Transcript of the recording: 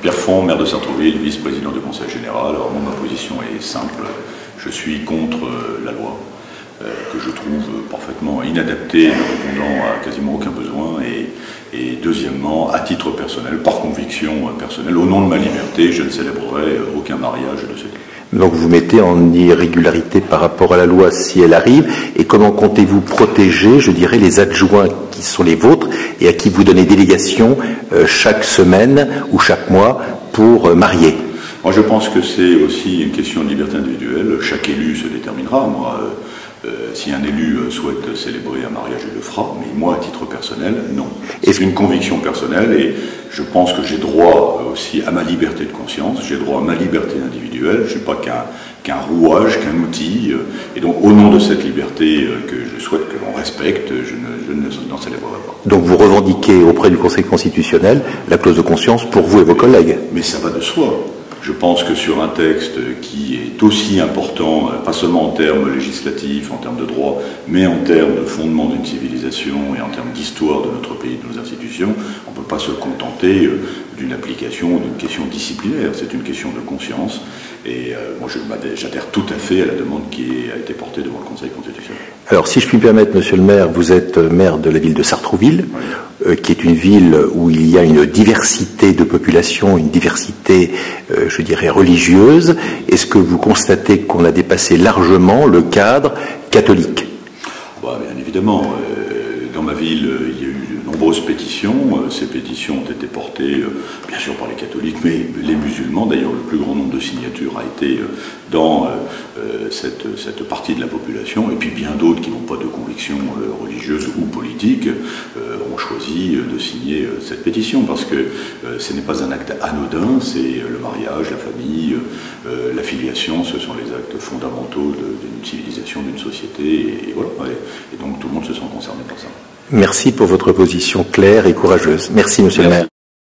Pierre Font, maire de Sartrouville, vice-président du Conseil général. Alors moi, ma position est simple. Je suis contre la loi, que je trouve parfaitement inadaptée, ne répondant à quasiment aucun besoin. Et deuxièmement, à titre personnel, par conviction personnelle, au nom de ma liberté, je ne célébrerai aucun mariage de ce type. Donc vous mettez en irrégularité par rapport à la loi si elle arrive. Et comment comptez-vous protéger, je dirais, les adjoints qui sont les vôtres et à qui vous donnez délégation chaque semaine ou chaque mois pour marier? Moi, je pense que c'est aussi une question de liberté individuelle. Chaque élu se déterminera. Moi, si un élu souhaite célébrer un mariage, il le fera. Mais moi, à titre personnel, non. C'est une conviction personnelle et je pense que j'ai droit aussi à ma liberté de conscience. J'ai droit à ma liberté individuelle. Je ne suis pas qu'un rouage, qu'un outil. Et donc, au nom de cette liberté que je souhaite que l'on respecte, je n'en célébrerai pas. Donc vous revendiquez auprès du Conseil constitutionnel la clause de conscience pour vous et vos collègues? Mais ça va de soi. Je pense que sur un texte qui est aussi important, pas seulement en termes législatifs, en termes de droit, mais en termes de fondement d'une civilisation et en termes d'histoire de notre pays, de nos institutions, on ne peut pas se contenter d'une application, d'une question disciplinaire. C'est une question de conscience. Et moi, j'adhère tout à fait à la demande qui a été portée devant le Conseil constitutionnel. Alors, si je puis me permettre, monsieur le maire, vous êtes maire de la ville de Sartrouville, oui. Qui est une ville où il y a une diversité de population, une diversité, je dirais, religieuse. Est-ce que vous constatez qu'on a dépassé largement le cadre catholique? Bien évidemment. Dans ma ville, il y a eu de nombreuses pétitions. Ces pétitions ont été portées, bien sûr, par les catholiques, mais les musulmans. D'ailleurs, le plus grand nombre de signatures a été dans cette partie de la population. Et puis bien d'autres qui n'ont pas de conviction religieuse ou politique ont choisi de signer cette pétition parce que ce n'est pas un acte anodin, c'est le mariage, la famille, la filiation, ce sont les actes fondamentaux d'une civilisation, d'une société. Et voilà. Et donc tout le monde se sent concerné par ça. Merci pour votre position claire et courageuse. Merci, monsieur le maire.